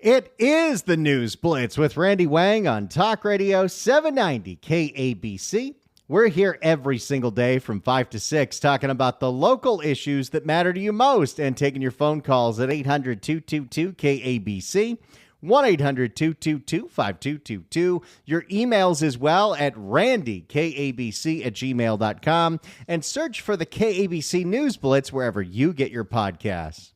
It is the News Blitz with Randy Wang on Talk Radio 790 KABC. We're here every single day from 5 to 6 talking about the local issues that matter to you most and taking your phone calls at 800-222-KABC, 1-800-222-5222. Your emails as well at randykabc@gmail.com and search for the KABC News Blitz wherever you get your podcasts.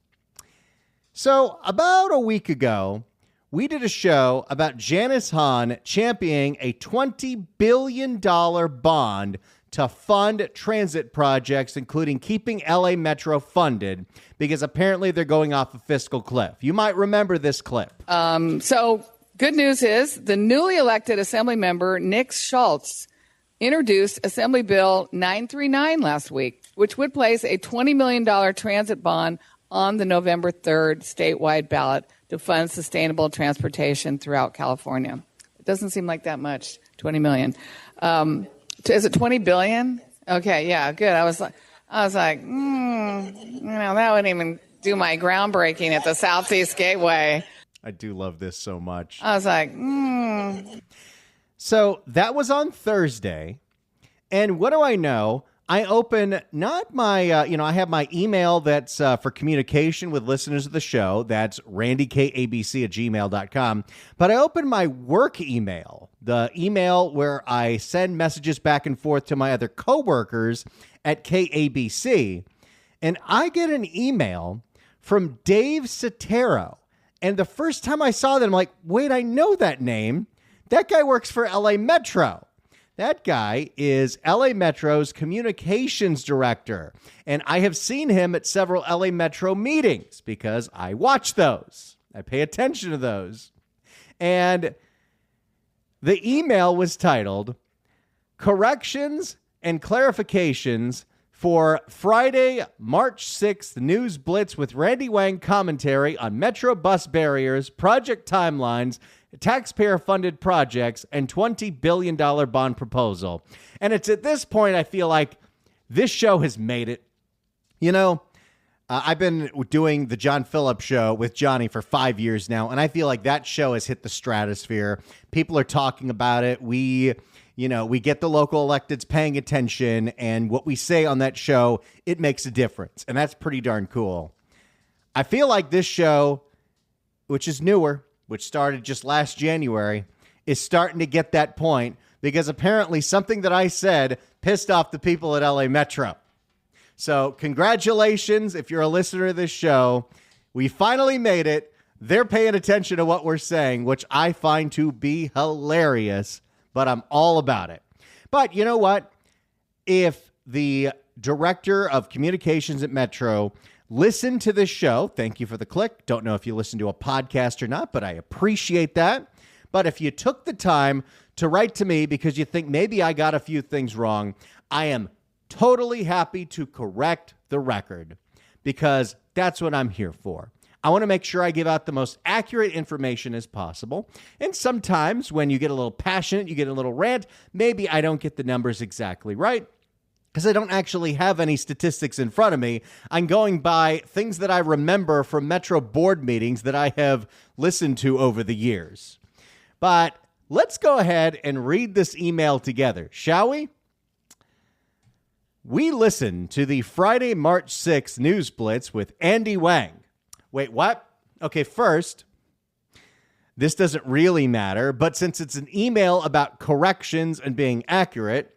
So about a week ago, we did a show about Janice Hahn championing a $20 billion bond to fund transit projects, including keeping LA Metro funded, because apparently they're going off a fiscal cliff. You might remember this clip. So good news is the newly elected Assembly member, Nick Schultz, introduced Assembly Bill 939 last week, which would place a $20 million transit bond on the November 3rd statewide ballot to fund sustainable transportation throughout California. It doesn't seem like that much, 20 million. Is it 20 billion? Okay, yeah, good. I was like, that wouldn't even do my groundbreaking at the Southeast Gateway. I do love this so much. I was like, So that was on Thursday. And what do I know? I open not my, I have my email that's for communication with listeners of the show. That's randykabc@gmail.com. But I open my work email, the email where I send messages back and forth to my other coworkers at KABC. And I get an email from Dave Sotero. And the first time I saw that, I'm like, wait, I know that name. That guy works for LA Metro. That guy is LA Metro's communications director, and I have seen him at several LA Metro meetings because I watch those. I pay attention to those. And the email was titled, Corrections and Clarifications for Friday, March 6th News Blitz with Randy Wang commentary on Metro bus barriers, project timelines, taxpayer-funded projects, and $20 billion bond proposal. And it's at this point I feel like this show has made it. I've been doing the John Phillips show with Johnny for 5 years now, and I feel like that show has hit the stratosphere. People are talking about it. We get the local electeds paying attention, and what we say on that show, it makes a difference, and that's pretty darn cool. I feel like this show, which is newer, which started just last January, is starting to get that point because apparently something that I said pissed off the people at LA Metro. So congratulations if you're a listener to this show. We finally made it. They're paying attention to what we're saying, which I find to be hilarious, but I'm all about it. But you know what? If the director of communications at Metro listen to this show, thank you for the click. Don't know if you listen to a podcast or not, but I appreciate that. But if you took the time to write to me because you think maybe I got a few things wrong, I am totally happy to correct the record because that's what I'm here for. I want to make sure I give out the most accurate information as possible. And sometimes when you get a little passionate, you get a little rant, maybe I don't get the numbers exactly right, because I don't actually have any statistics in front of me. I'm going by things that I remember from Metro board meetings that I have listened to over the years. But let's go ahead and read this email together, shall we? We listened to the Friday, March 6th News Blitz with Andy Wang. Wait, what? Okay, first, this doesn't really matter, but since it's an email about corrections and being accurate,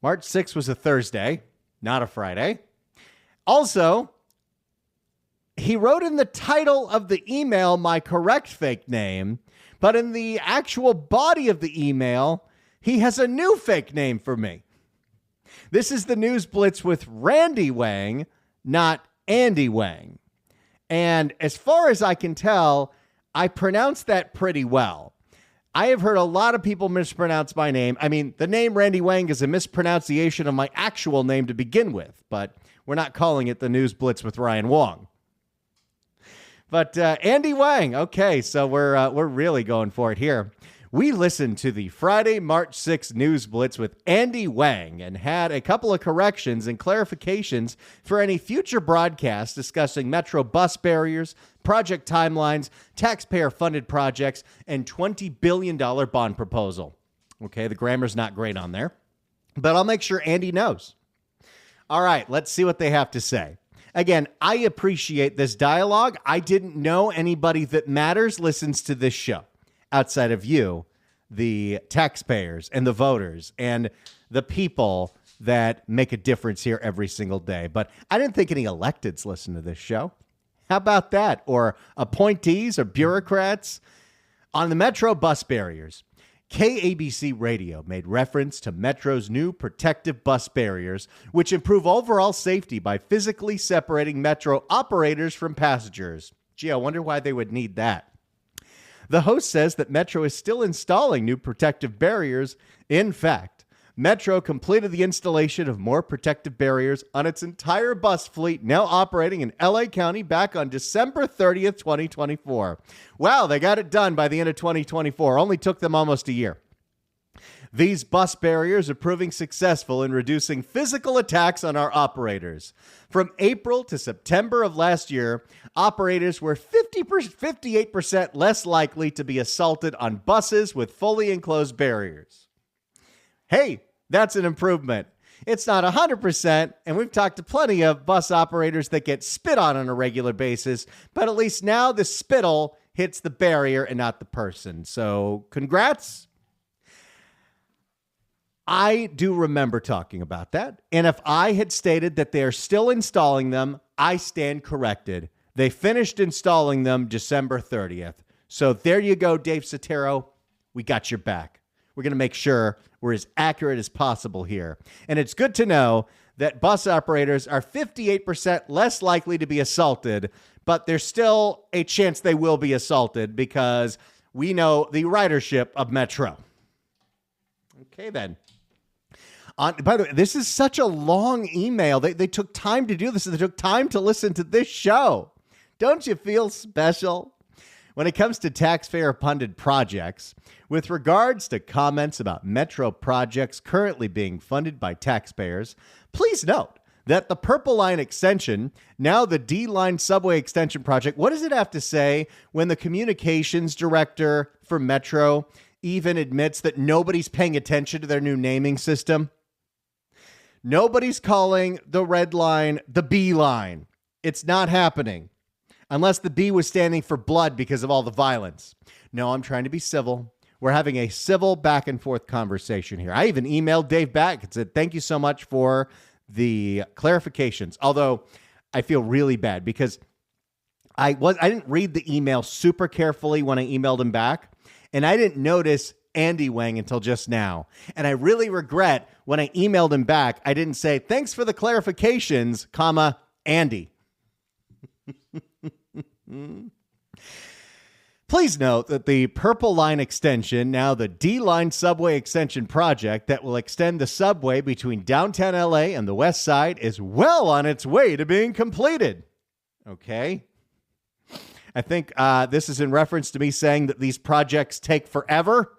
March 6th was a Thursday, not a Friday. Also, he wrote in the title of the email my correct fake name, but in the actual body of the email, he has a new fake name for me. This is the News Blitz with Randy Wang, not Andy Wang. And as far as I can tell, I pronounced that pretty well. I have heard a lot of people mispronounce my name. I mean, the name Randy Wang is a mispronunciation of my actual name to begin with, but we're not calling it the News Blitz with Ryan Wong. But Andy Wang, okay, so we're really going for it here. We listened to the Friday, March 6th News Blitz with Andy Wang and had a couple of corrections and clarifications for any future broadcasts discussing Metro bus barriers, project timelines, taxpayer-funded projects, and $20 billion bond proposal. Okay, the grammar's not great on there, but I'll make sure Andy knows. All right, let's see what they have to say. Again, I appreciate this dialogue. I didn't know anybody that matters listens to this show outside of you, the taxpayers and the voters and the people that make a difference here every single day. But I didn't think any electeds listen to this show. How about that? Or appointees or bureaucrats? On the Metro bus barriers, KABC Radio made reference to Metro's new protective bus barriers, which improve overall safety by physically separating Metro operators from passengers. Gee, I wonder why they would need that. The host says that Metro is still installing new protective barriers. In fact, Metro completed the installation of more protective barriers on its entire bus fleet, now operating in LA County, back on December 30th, 2024. Wow, they got it done by the end of 2024. Only took them almost a year. These bus barriers are proving successful in reducing physical attacks on our operators. From April to September of last year, operators were 58% less likely to be assaulted on buses with fully enclosed barriers. Hey, that's an improvement. It's not 100%, and we've talked to plenty of bus operators that get spit on a regular basis, but at least now the spittle hits the barrier and not the person. So congrats. I do remember talking about that. And if I had stated that they're still installing them, I stand corrected. They finished installing them December 30th. So there you go, Dave Sotero. We got your back. We're going to make sure we're as accurate as possible here. And it's good to know that bus operators are 58% less likely to be assaulted, but there's still a chance they will be assaulted because we know the ridership of Metro. Okay, then. By the way, this is such a long email. They took time to do this. They took time to listen to this show. Don't you feel special? When it comes to taxpayer-funded projects, with regards to comments about Metro projects currently being funded by taxpayers, please note that the Purple Line extension, now the D-Line subway extension project, what does it have to say when the communications director for Metro even admits that nobody's paying attention to their new naming system? Nobody's calling the red line the B line. It's not happening. Unless the B was standing for blood because of all the violence. No, I'm trying to be civil. We're having a civil back and forth conversation here. I even emailed Dave back and said, thank you so much for the clarifications. Although I feel really bad because I didn't read the email super carefully when I emailed him back. And I didn't notice Andy Wang until just now. And I really regret when I emailed him back, I didn't say, thanks for the clarifications, comma, Andy. Please note that the Purple Line extension, now the D-Line subway extension project that will extend the subway between downtown LA and the West Side, is well on its way to being completed. Okay. I think this is in reference to me saying that these projects take forever.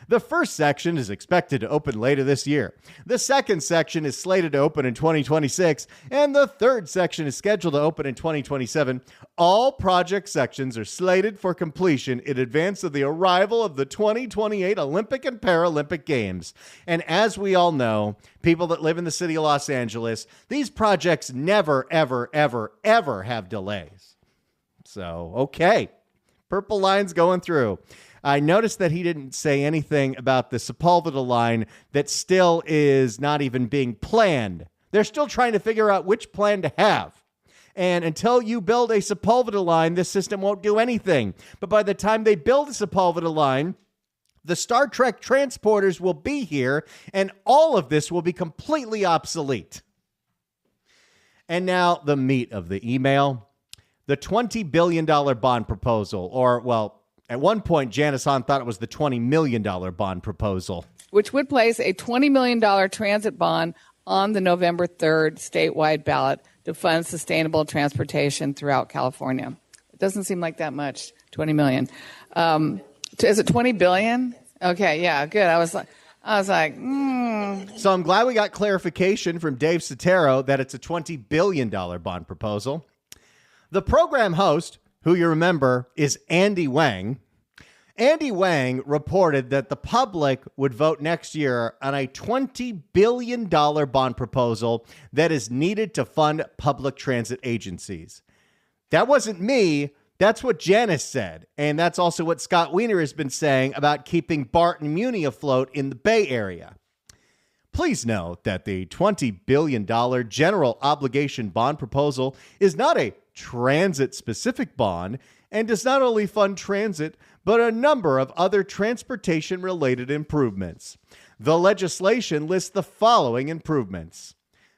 The first section is expected to open later this year. The second section is slated to open in 2026, and the third section is scheduled to open in 2027. All project sections are slated for completion in advance of the arrival of the 2028 Olympic and Paralympic Games. And as we all know, people that live in the city of Los Angeles, these projects never, ever, ever, ever have delays. So, okay. Purple Line's going through. I noticed that he didn't say anything about the Sepulveda line that still is not even being planned. They're still trying to figure out which plan to have. And until you build a Sepulveda line, this system won't do anything. But by the time they build a Sepulveda line, the Star Trek transporters will be here, and all of this will be completely obsolete. And now the meat of the email. The $20 billion bond proposal, or, well, at one point, Janice Hahn thought it was the $20 million bond proposal, which would place a $20 million transit bond on the November 3rd statewide ballot to fund sustainable transportation throughout California. It doesn't seem like that much, $20 million. Is it 20 billion? Okay, yeah, good. I was like, So I'm glad we got clarification from Dave Sotero that it's a $20 billion bond proposal. The program host, who you remember, is Andy Wang. Andy Wang reported that the public would vote next year on a $20 billion bond proposal that is needed to fund public transit agencies. That wasn't me. That's what Janice said. And that's also what Scott Wiener has been saying about keeping BART and Muni afloat in the Bay Area. Please note that the $20 billion general obligation bond proposal is not a transit-specific bond and does not only fund transit, but a number of other transportation-related improvements. The legislation lists the following improvements: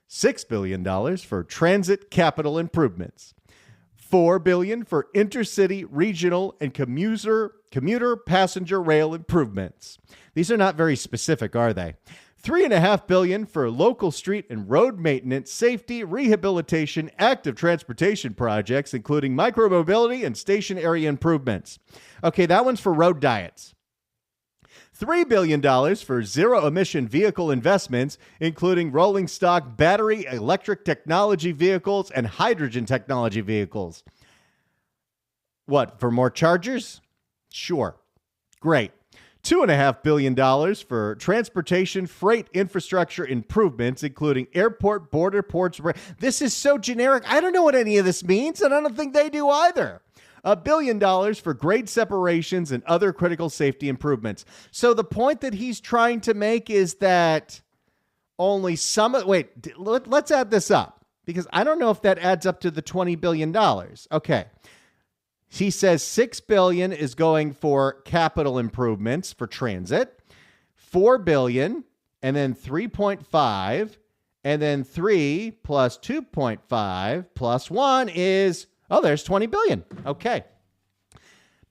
$6 billion for transit capital improvements, $4 billion for intercity, regional, and commuter passenger rail improvements. These are not very specific, are they? $3.5 billion for local street and road maintenance, safety, rehabilitation, active transportation projects, including micromobility and station area improvements. Okay, that one's for road diets. $3 billion for zero-emission vehicle investments, including rolling stock battery electric technology vehicles and hydrogen technology vehicles. What, for more chargers? Sure. Great. $2.5 billion for transportation freight infrastructure improvements, including airport, border ports. This is so generic. I don't know what any of this means, and I don't think they do either. $1 billion for grade separations and other critical safety improvements. So the point that he's trying to make is that only some... let's add this up, because I don't know if that adds up to the $20 billion. Okay. He says $6 billion is going for capital improvements for transit, $4 billion, and then 3.5, and then 3 plus 2.5 plus 1 is, there's $20 billion. Okay.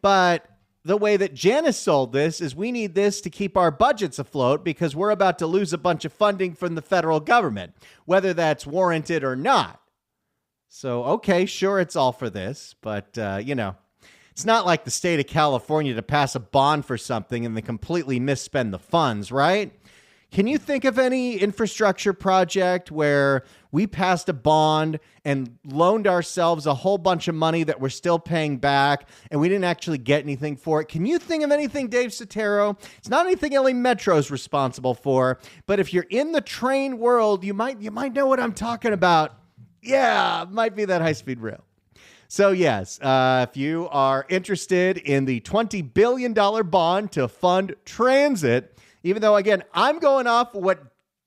But the way that Janice sold this is we need this to keep our budgets afloat because we're about to lose a bunch of funding from the federal government, whether that's warranted or not. So, okay, sure, it's all for this, but, it's not like the state of California to pass a bond for something and then completely misspend the funds, right? Can you think of any infrastructure project where we passed a bond and loaned ourselves a whole bunch of money that we're still paying back and we didn't actually get anything for it? Can you think of anything, Dave Sotero? It's not anything LA Metro's responsible for, but if you're in the train world, you might know what I'm talking about. Yeah, it might be that high-speed rail. So, yes, if you are interested in the $20 billion bond to fund transit, even though, again, I'm going off what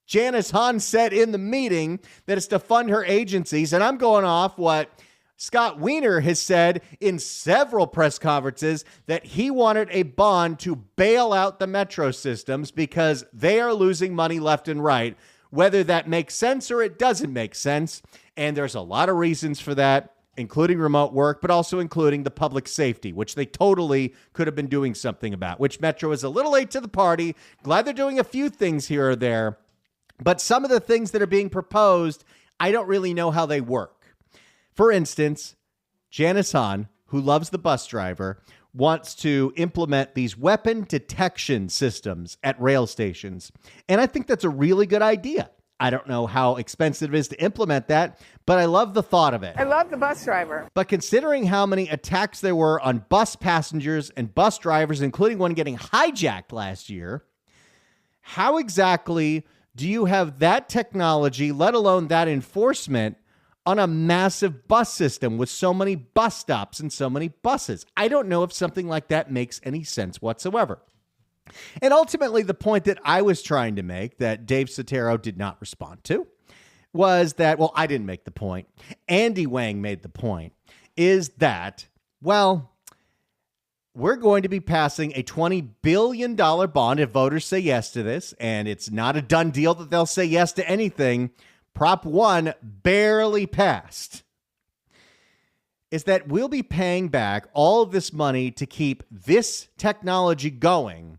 Janice Hahn said in the meeting, that it's to fund her agencies, and I'm going off what Scott Wiener has said in several press conferences, that he wanted a bond to bail out the metro systems because they are losing money left and right, whether that makes sense or it doesn't make sense. And there's a lot of reasons for that, including remote work, but also including the public safety, which they totally could have been doing something about, which Metro is a little late to the party. Glad they're doing a few things here or there. But some of the things that are being proposed, I don't really know how they work. For instance, Janice Hahn, who loves the bus driver, wants to implement these weapon detection systems at rail stations. And I think that's a really good idea. I don't know how expensive it is to implement that, but I love the thought of it. I love the bus driver. But considering how many attacks there were on bus passengers and bus drivers, including one getting hijacked last year, how exactly do you have that technology, let alone that enforcement, on a massive bus system with so many bus stops and so many buses? I don't know if something like that makes any sense whatsoever. And ultimately, the point that I was trying to make that Dave Sotero did not respond to was that, well, I didn't make the point. Andy Wang made the point, is that, well, we're going to be passing a $20 billion bond if voters say yes to this, and it's not a done deal that they'll say yes to anything. Prop 1 barely passed. Is that we'll be paying back all of this money to keep this technology going,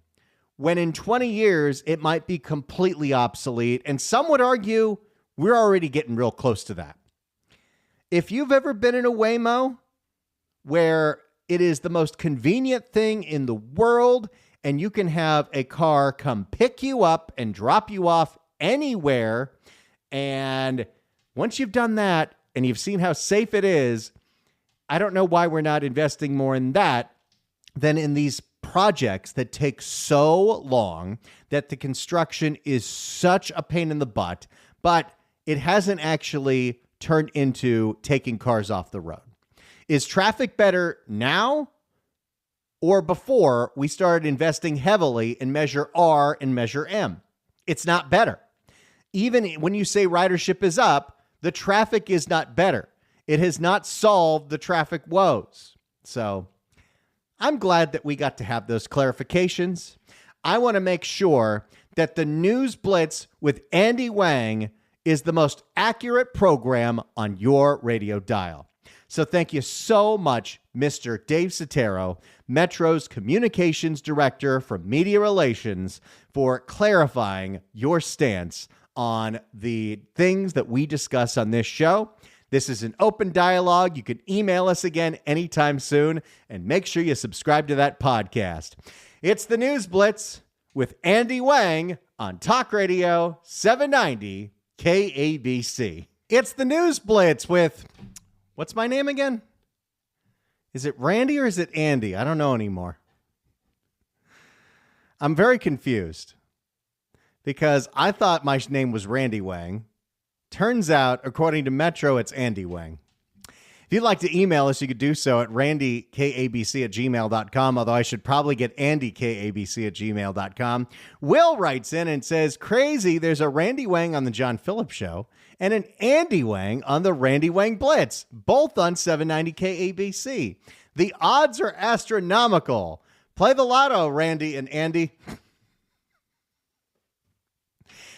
when in 20 years, it might be completely obsolete. And some would argue we're already getting real close to that. If you've ever been in a Waymo where It is the most convenient thing in the world, and you can have a car come pick you up and drop you off anywhere. And once you've done that and you've seen how safe it is, I don't know why we're not investing more in that than in these projects that take so long, that the construction is such a pain in the butt, but it hasn't actually turned into taking cars off the road. Is traffic better now or before we started investing heavily in Measure R and Measure M? It's not better. Even when you say ridership is up, the traffic is not better. It has not solved the traffic woes. So I'm glad that we got to have those clarifications. I want to make sure that the News Blitz with Andy Wang is the most accurate program on your radio dial. So thank you so much, Mr. Dave Sotero, Metro's Communications Director for Media Relations, for clarifying your stance on the things that we discuss on this show. This is an open dialogue. You can email us again anytime soon, and make sure you subscribe to that podcast. It's the News Blitz with Andy Wang on Talk Radio 790 KABC. It's the News Blitz with, what's my name again? Is it Randy or is it Andy? I don't know anymore. I'm very confused because I thought my name was Randy Wang. Turns out, according to Metro, it's Andy Wang. If you'd like to email us, you could do so at randykabc@gmail.com, although I should probably get andykabc@gmail.com. Will writes in and says, crazy, there's a Randy Wang on the John Phillips Show and an Andy Wang on the Randy Wang Blitz, both on 790 KABC. The odds are astronomical. Play the lotto, Randy and Andy.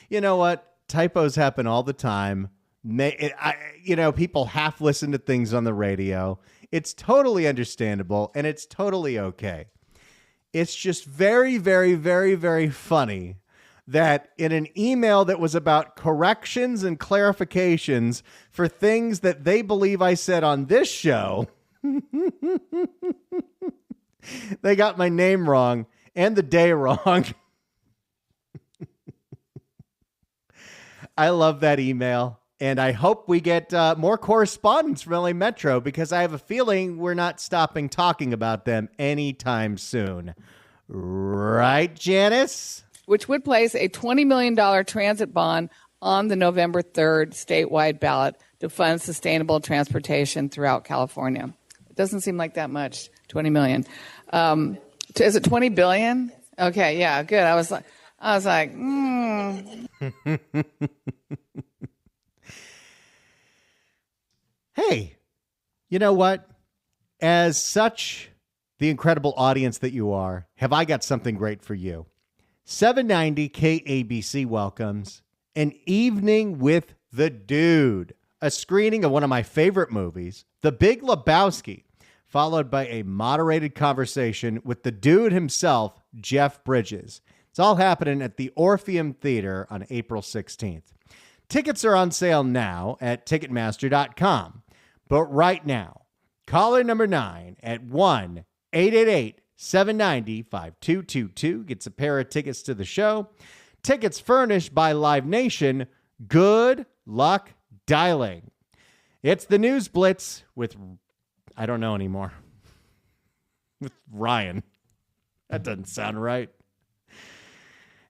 You know what? Typos happen all the time. People half listen to things on the radio. It's totally understandable, and it's totally okay. It's just very, very, very, very funny that in an email that was about corrections and clarifications for things that they believe I said on this show, they got my name wrong and the day wrong. I love that email, and I hope we get more correspondence from LA Metro, because I have a feeling we're not stopping talking about them anytime soon. Right, Janice? Which would place a $20 million transit bond on the November 3rd statewide ballot to fund sustainable transportation throughout California. It doesn't seem like that much, $20 million. Is it $20 billion? Okay, yeah, good. I was like, Hey, you know what? As such, the incredible audience that you are, have I got something great for you. 790 KABC welcomes An Evening with the Dude, a screening of one of my favorite movies, The Big Lebowski, followed by a moderated conversation with the dude himself, Jeff Bridges. It's all happening at the Orpheum Theater on April 16th. Tickets are on sale now at Ticketmaster.com. But right now, caller number 9 at 1-888-790-5222 gets a pair of tickets to the show. Tickets furnished by Live Nation. Good luck dialing. It's the News Blitz with, I don't know anymore, with Ryan. That doesn't sound right.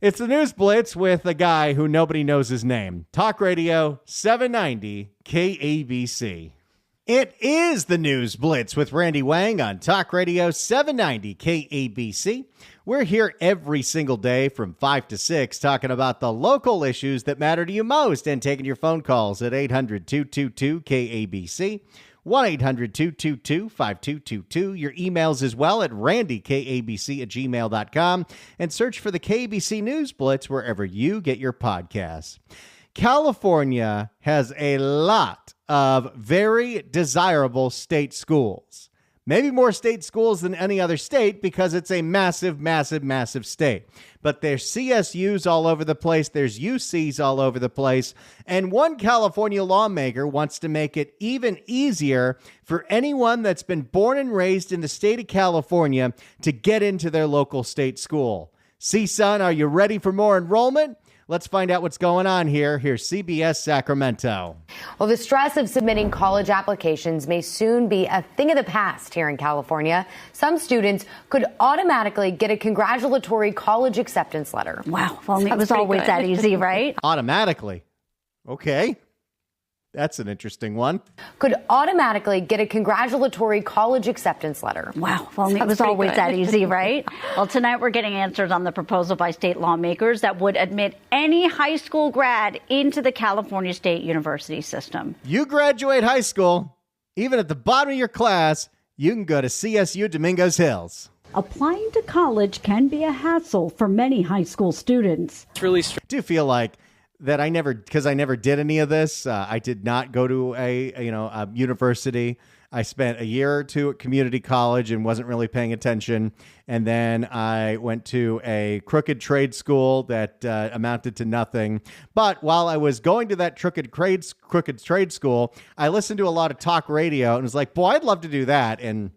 It's the News Blitz with a guy who nobody knows his name. Talk Radio 790 KABC. It is the News Blitz with Randy Wang on Talk Radio 790 KABC. We're here every single day from 5 to 6 talking about the local issues that matter to you most and taking your phone calls at 800-222-KABC. 1-800-222-5222. Your emails as well at randykabc@gmail.com, and search for the KBC News Blitz wherever you get your podcasts. California has a lot of very desirable state schools, Maybe more state schools than any other state because it's a massive, massive, massive state. But there's CSUs all over the place. There's UCs all over the place. And one California lawmaker wants to make it even easier for anyone that's been born and raised in the state of California to get into their local state school. CSUN, are you ready for more enrollment? Let's find out what's going on here. Here's CBS Sacramento. Well, the stress of submitting college applications may soon be a thing of the past here in California. Some students could automatically get a congratulatory college acceptance letter. Wow. Well, it was always that easy, right? Automatically. Okay. That's an interesting one. Could automatically get a congratulatory college acceptance letter. Wow. Well, it was always that easy, right? Well, tonight we're getting answers on the proposal by state lawmakers that would admit any high school grad into the California State University system. You graduate high school, even at the bottom of your class, you can go to CSU Domingos Hills. Applying to college can be a hassle for many high school students. It's really do you feel like that I never did any of this. I did not go to a university. I spent a year or two at community college and wasn't really paying attention. And then I went to a crooked trade school that amounted to nothing. But while I was going to that crooked trade school, I listened to a lot of talk radio and was like, boy, I'd love to do that. And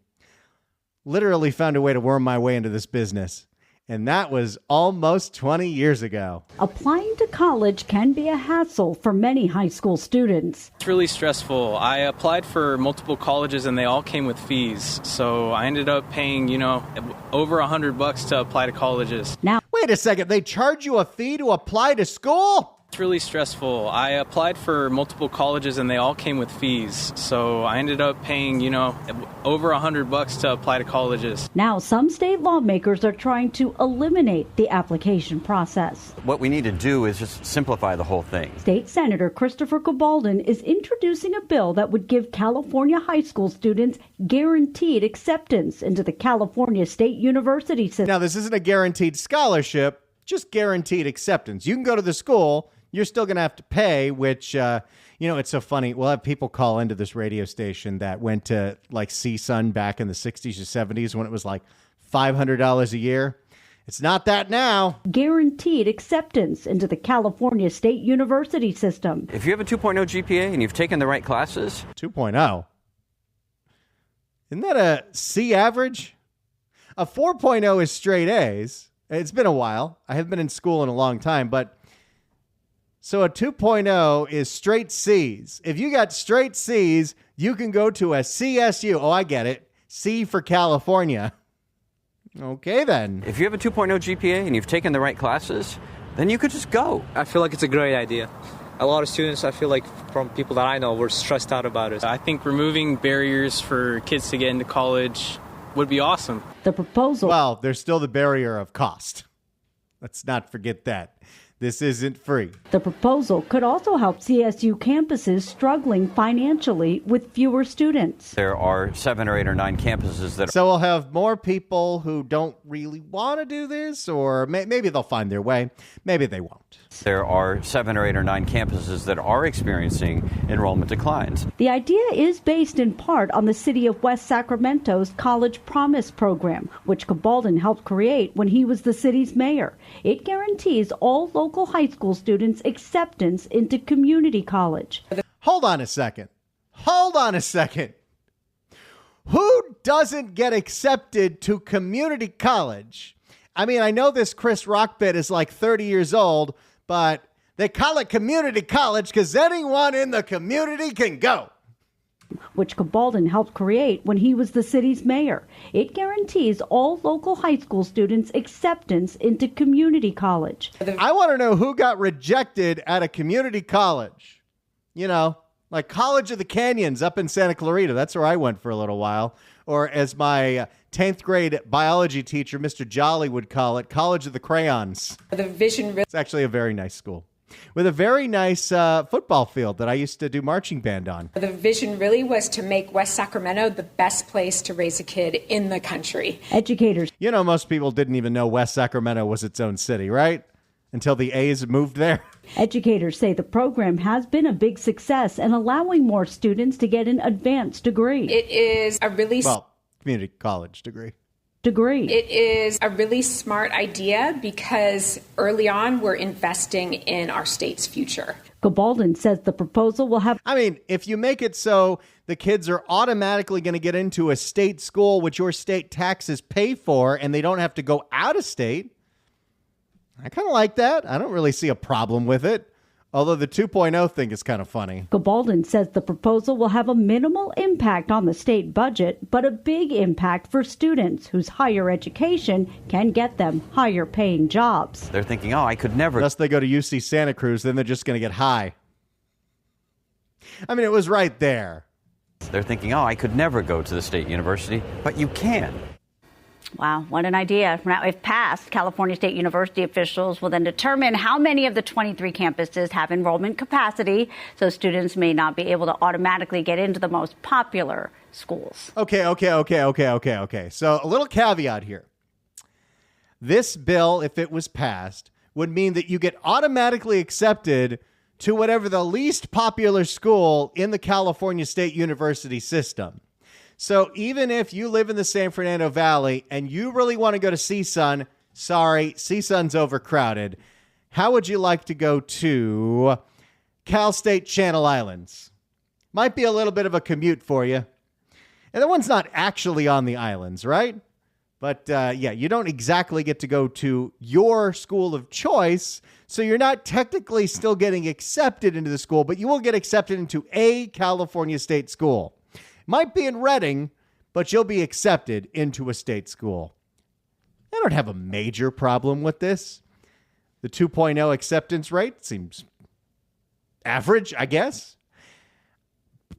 literally found a way to worm my way into this business. And that was almost 20 years ago. Applying to college can be a hassle for many high school students. It's really stressful. I applied for multiple colleges and they all came with fees. So I ended up paying, over $100 to apply to colleges. Now, wait a second. They charge you a fee to apply to school? It's really stressful. I applied for multiple colleges and they all came with fees. So I ended up paying, over $100 to apply to colleges. Now, some state lawmakers are trying to eliminate the application process. What we need to do is just simplify the whole thing. State Senator Christopher Cabaldon is introducing a bill that would give California high school students guaranteed acceptance into the California State University system. Now, this isn't a guaranteed scholarship, just guaranteed acceptance. You can go to the school. You're still going to have to pay, which, it's so funny. We'll have people call into this radio station that went to like CSUN back in the 60s or 70s when it was like $500 a year. It's not that now. Guaranteed acceptance into the California State University system. If you have a 2.0 GPA and you've taken the right classes. 2.0? Isn't that a C average? A 4.0 is straight A's. It's been a while. I haven't been in school in a long time, but so a 2.0 is straight C's. If you got straight C's, you can go to a CSU. Oh, I get it. C for California. Okay, then. If you have a 2.0 GPA and you've taken the right classes, then you could just go. I feel like it's a great idea. A lot of students, I feel like from people that I know, were stressed out about it. I think removing barriers for kids to get into college would be awesome. The proposal. Well, there's still the barrier of cost. Let's not forget that. This isn't free. The proposal could also help CSU campuses struggling financially with fewer students. There are 7 or 8 or 9 campuses that. So we'll have more people who don't really want to do this, or maybe they'll find their way. Maybe they won't. There are 7 or 8 or 9 campuses that are experiencing enrollment declines. The idea is based in part on the city of West Sacramento's College Promise program, which Cabaldon helped create when he was the city's mayor. It guarantees all local high school students acceptance into community college. Hold on a second. Who doesn't get accepted to community college? I mean, I know this Chris Rock bit is like 30 years old, but they call it community college because anyone in the community can go. Which Cabaldon helped create when he was the city's mayor. It guarantees all local high school students acceptance into community college. I want to know who got rejected at a community college. Like College of the Canyons up in Santa Clarita. That's where I went for a little while. Or as my 10th grade biology teacher, Mr. Jolly, would call it, College of the Crayons. It's actually a very nice school with a very nice football field that I used to do marching band on. The vision really was to make West Sacramento the best place to raise a kid in the country. Educators. Most people didn't even know West Sacramento was its own city, right? Until the A's moved there. Educators say the program has been a big success in allowing more students to get an advanced degree. It is a really... Well, community college degree. It is a really smart idea because early on we're investing in our state's future. Gabaldon says the proposal will have... I mean, if you make it so the kids are automatically going to get into a state school which your state taxes pay for and they don't have to go out of state, I kind of like that. I don't really see a problem with it. Although the 2.0 thing is kind of funny. Gabaldon says the proposal will have a minimal impact on the state budget, but a big impact for students whose higher education can get them higher paying jobs. They're thinking, I could never. Unless they go to UC Santa Cruz, then they're just going to get high. I mean, it was right there. They're thinking, I could never go to the state university, but you can. Wow, what an idea. Now, if passed, California State University officials will then determine how many of the 23 campuses have enrollment capacity, so students may not be able to automatically get into the most popular schools. Okay. So a little caveat here. This bill, if it was passed, would mean that you get automatically accepted to whatever the least popular school in the California State University system. So even if you live in the San Fernando Valley and you really want to go to CSUN, sorry, CSUN's overcrowded. How would you like to go to Cal State Channel Islands? Might be a little bit of a commute for you. And that one's not actually on the islands, right? But you don't exactly get to go to your school of choice. So you're not technically still getting accepted into the school, but you will get accepted into a California state school. Might be in Redding, but you'll be accepted into a state school. I don't have a major problem with this. The 2.0 acceptance rate seems average, I guess.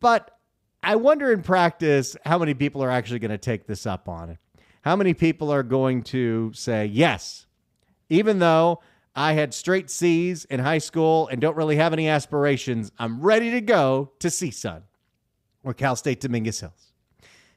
But I wonder in practice how many people are actually going to take this up on it. How many people are going to say, yes, even though I had straight C's in high school and don't really have any aspirations, I'm ready to go to CSUN. Or Cal State Dominguez Hills.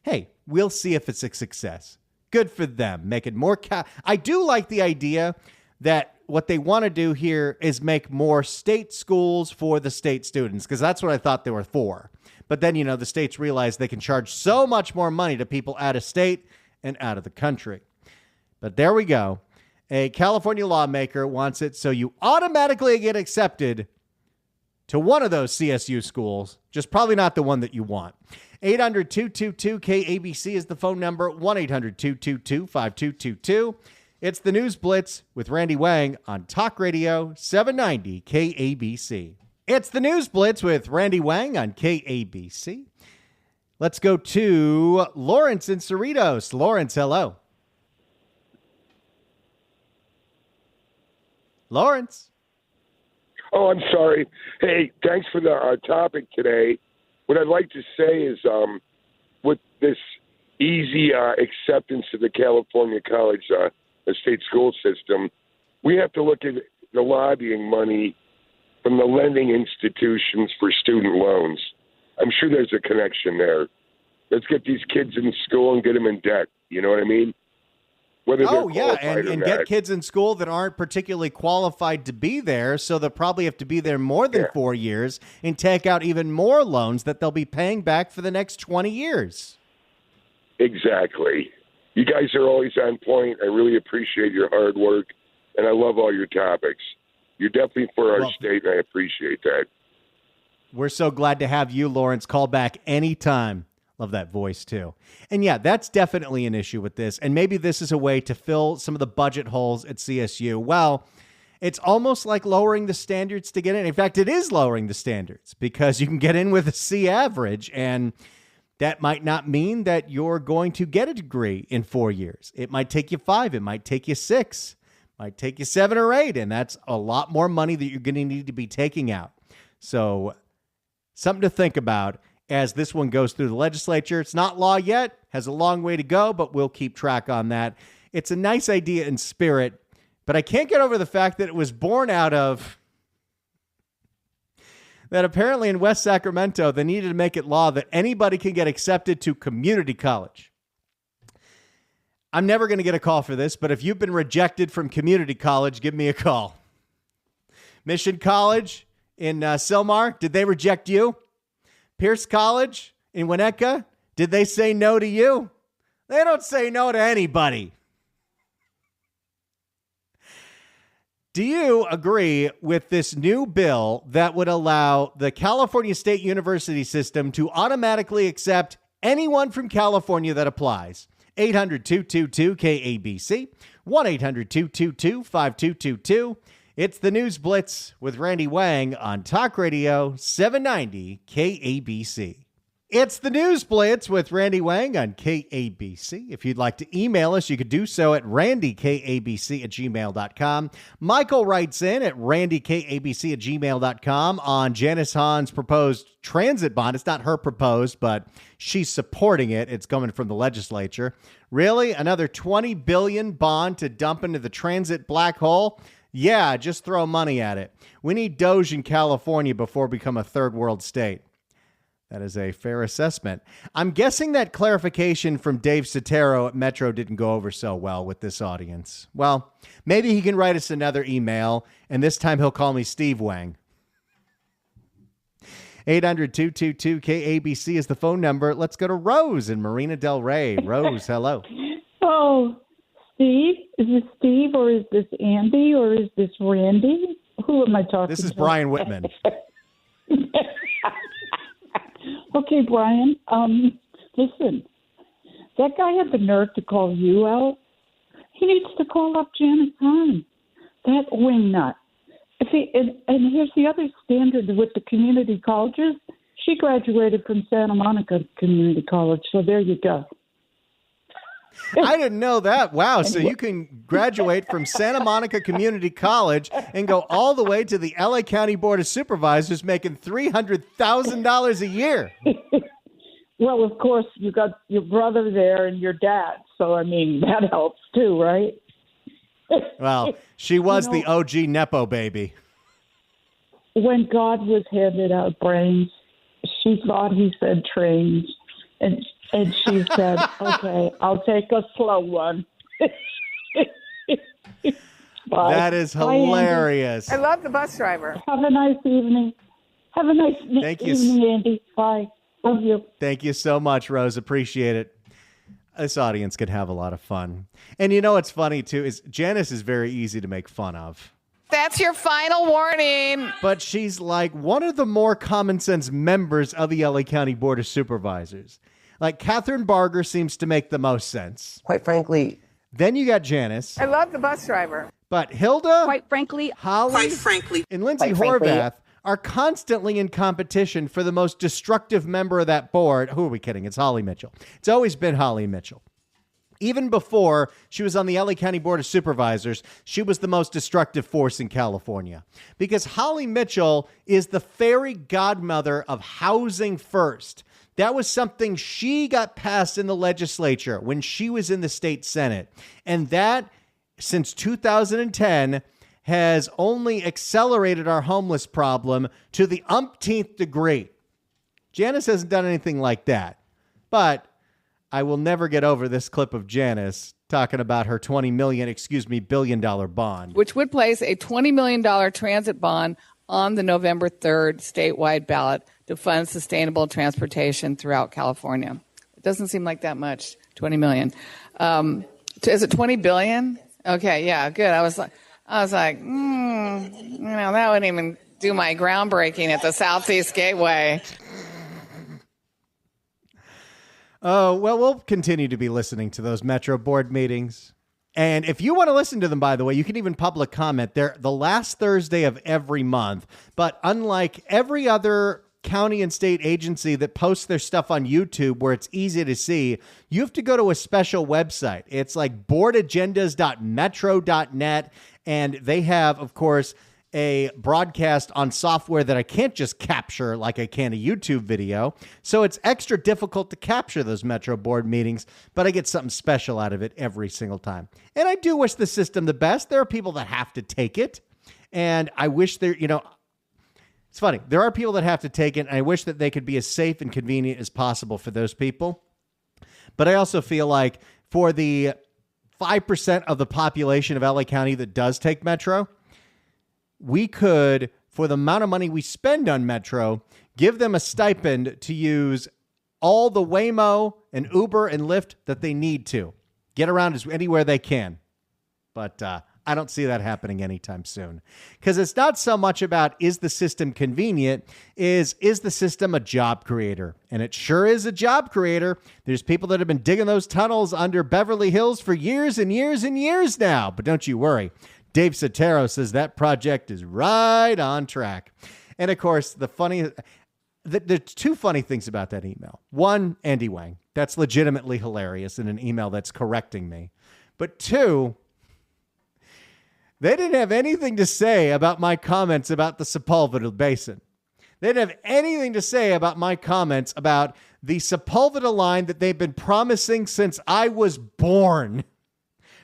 Hey, we'll see if it's a success. Good for them. Make it more. I do like the idea that what they want to do here is make more state schools for the state students, because that's what I thought they were for. But then, the states realize they can charge so much more money to people out of state and out of the country. But there we go. A California lawmaker wants it so you automatically get accepted to one of those CSU schools, just probably not the one that you want. 800-222-KABC is the phone number, 1-800-222-5222. It's the News Blitz with Randy Wang on Talk Radio 790 KABC. It's the News Blitz with Randy Wang on KABC. Let's go to Lawrence in Cerritos. Lawrence, hello. Lawrence. Oh, I'm sorry. Hey, thanks for the topic today. What I'd like to say is with this easy acceptance to the California college, the state school system, we have to look at the lobbying money from the lending institutions for student loans. I'm sure there's a connection there. Let's get these kids in school and get them in debt. You know what I mean? Whether and get kids in school that aren't particularly qualified to be there, so they'll probably have to be there more than 4 years and take out even more loans that they'll be paying back for the next 20 years. Exactly. You guys are always on point. I really appreciate your hard work, and I love all your topics. You're definitely for our state, and I appreciate that. We're so glad to have you, Lawrence. Call back anytime. Love that voice, too. And yeah, that's definitely an issue with this. And maybe this is a way to fill some of the budget holes at CSU. Well, it's almost like lowering the standards to get in. In fact, it is lowering the standards because you can get in with a C average, and that might not mean that you're going to get a degree in 4 years. It might take you 5. It might take you 6. Might take you 7 or 8. And that's a lot more money that you're going to need to be taking out. So something to think about as this one goes through the legislature. It's not law yet, has a long way to go, but we'll keep track on that. It's a nice idea in spirit, but I can't get over the fact that it was born out of that apparently in West Sacramento, they needed to make it law that anybody can get accepted to community college. I'm never going to get a call for this, but if you've been rejected from community college, give me a call. Mission College in Sylmar, did they reject you? Pierce College in Winnetka, did they say no to you? They don't say no to anybody. Do you agree with this new bill that would allow the California State University system to automatically accept anyone from California that applies? 800-222-KABC, 1-800-222-5222. It's the News Blitz with Randy Wang on Talk Radio 790 KABC. It's the News Blitz with Randy Wang on KABC. If you'd like to email us, you could do so at randykabc@gmail.com. Michael writes in at randykabc@gmail.com on Janice Hahn's proposed transit bond. It's not her proposed, but she's supporting it. It's coming from the legislature. Really? Another $20 billion bond to dump into the transit black hole? Yeah, just throw money at it. We need Doge in California before we become a third world state. That is a fair assessment. I'm guessing that clarification from Dave Sotero at Metro didn't go over so well with this audience. Well, maybe he can write us another email, and this time he'll call me Steve Wang. 800-222-KABC is the phone number. Let's go to Rose in Marina Del Rey. Rose, hello. Oh, Steve? Is this Steve, or is this Andy, or is this Randy? Who am I talking to? This is Brian Whitman. Okay, Brian, listen, that guy had the nerve to call you out. He needs to call up Janice Hahn, that wingnut. And here's the other standard with the community colleges. She graduated from Santa Monica Community College, so there you go. I didn't know that. Wow. So you can graduate from Santa Monica Community College and go all the way to the LA County Board of Supervisors making $300,000 a year. Well, of course, you got your brother there and your dad. So, I mean, that helps too, right? Well, she was the OG Nepo baby. When God was handed out brains, she thought he said trains. And she said, okay, I'll take a slow one. That is hilarious. I love the bus driver. Have a nice evening. Have a nice evening, Andy. Bye. Love you. Thank you so much, Rose. Appreciate it. This audience could have a lot of fun. And you know what's funny, too, is Janice is very easy to make fun of. That's your final warning. But she's like one of the more common sense members of the LA County Board of Supervisors. Like, Catherine Barger seems to make the most sense. Quite frankly. Then you got Janice. I love the bus driver. But Hilda, quite frankly, Holly, and Lindsay Horvath are constantly in competition for the most destructive member of that board. Who are we kidding? It's Holly Mitchell. It's always been Holly Mitchell. Even before she was on the LA County Board of Supervisors, she was the most destructive force in California. Because Holly Mitchell is the fairy godmother of housing first. That was something she got passed in the legislature when she was in the state Senate. And that, since 2010, has only accelerated our homeless problem to the umpteenth degree. Janice hasn't done anything like that. But I will never get over this clip of Janice talking about her $20 billion bond. Which would place a $20 million transit bond on the November 3rd statewide ballot to fund sustainable transportation throughout California. It doesn't seem like that much, $20 million. Is it $20 billion? Okay, yeah, good. I was like, that wouldn't even do my groundbreaking at the Southeast Gateway. Oh, well, we'll continue to be listening to those Metro board meetings. And if you want to listen to them, by the way, you can even public comment. They're the last Thursday of every month. But unlike every other county and state agency that posts their stuff on YouTube where it's easy to see, you have to go to a special website. It's like boardagendas.metro.net. And they have, of course, a broadcast on software that I can't just capture like I can a YouTube video. So it's extra difficult to capture those Metro board meetings, but I get something special out of it every single time. And I do wish the system the best. There are people that have to take it. And I wish it's funny. There are people that have to take it. And I wish that they could be as safe and convenient as possible for those people. But I also feel like for the 5% of the population of LA County that does take Metro, we could, for the amount of money we spend on Metro, give them a stipend to use all the Waymo and Uber and Lyft that they need to get around anywhere they can. But I don't see that happening anytime soon, because it's not so much about, is the system convenient, is the system a job creator? And it sure is a job creator. There's people that have been digging those tunnels under Beverly Hills for years and years and years now. But don't you worry. Dave Sotero says that project is right on track. And of course, there's two funny things about that email. One, Andy Wang. That's legitimately hilarious in an email that's correcting me. But two, they didn't have anything to say about my comments about the Sepulveda Basin. They didn't have anything to say about my comments about the Sepulveda line that they've been promising since I was born.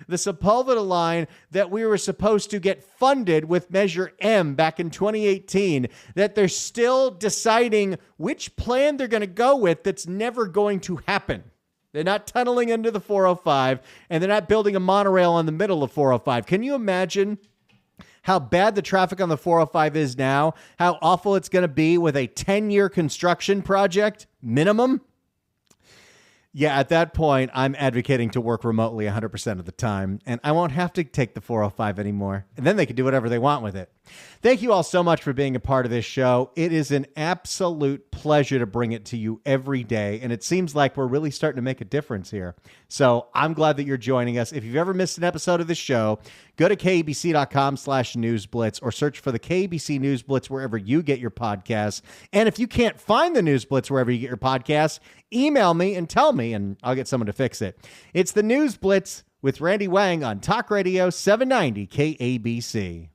The Sepulveda line that we were supposed to get funded with Measure M back in 2018, that they're still deciding which plan they're going to go with that's never going to happen. They're not tunneling into the 405, and they're not building a monorail in the middle of 405. Can you imagine how bad the traffic on the 405 is now? How awful it's going to be with a 10-year construction project minimum? Yeah, at that point, I'm advocating to work remotely 100% of the time, and I won't have to take the 405 anymore. And then they can do whatever they want with it. Thank you all so much for being a part of this show. It is an absolute pleasure to bring it to you every day, and it seems like we're really starting to make a difference here. So I'm glad that you're joining us. If you've ever missed an episode of this show, go to KABC.com/newsblitz or search for the KABC News Blitz wherever you get your podcasts. And if you can't find the News Blitz wherever you get your podcasts, email me and tell me, and I'll get someone to fix it. It's the News Blitz with Randy Wang on Talk Radio 790 KABC.